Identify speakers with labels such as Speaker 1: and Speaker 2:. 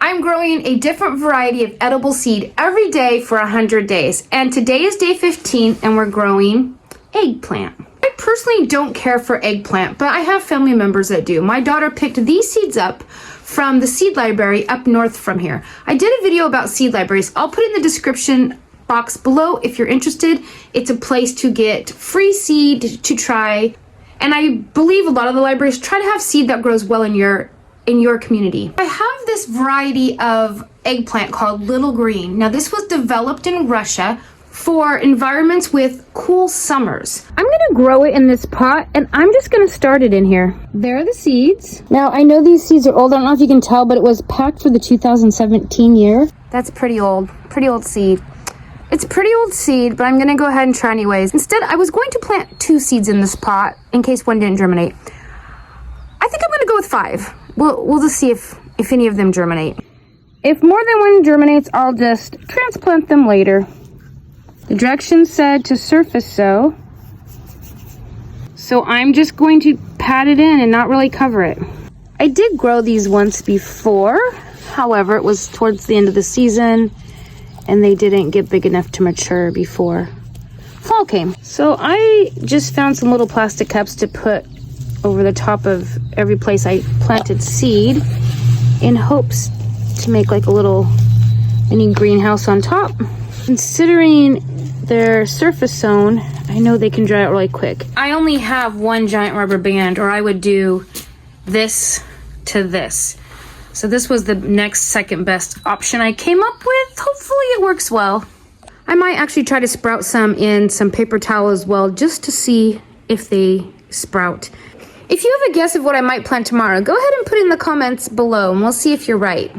Speaker 1: I'm growing a different variety of edible seed every day for 100 days. And today is day 15 and we're growing eggplant. I personally don't care for eggplant, but I have family members that do. My daughter picked these seeds up from the seed library up north from here. I did a video about seed libraries. I'll put it in the description box below if you're interested. It's a place to get free seed to try. And I believe a lot of the libraries try to have seed that grows well in your community. I have this variety of eggplant called Little Green. Now this was developed in Russia for environments with cool summers. I'm gonna grow it in this pot and I'm just gonna start it in here. There are the seeds. Now I know these seeds are old. I don't know if you can tell, but it was packed for the 2017 year. That's pretty old seed. It's pretty old seed, but I'm gonna go ahead and try anyways. Instead, I was going to plant 2 seeds in this pot in case one didn't germinate. I think I'm gonna go with 5. We'll just see if any of them germinate. If more than one germinates, I'll just transplant them later. The directions said to surface sow. So I'm just going to pat it in and not really cover it. I did grow these once before. However, it was towards the end of the season and they didn't get big enough to mature before fall came. So I just found some little plastic cups to put over the top of every place I planted seed in hopes to make like a little mini greenhouse on top. Considering they're surface sown, I know they can dry out really quick. I only have one giant rubber band, or I would do this to this. So this was the next second best option I came up with. Hopefully it works well. I might actually try to sprout some in some paper towel as well, just to see if they sprout. If you have a guess of what I might plant tomorrow, go ahead and put it in the comments below and we'll see if you're right.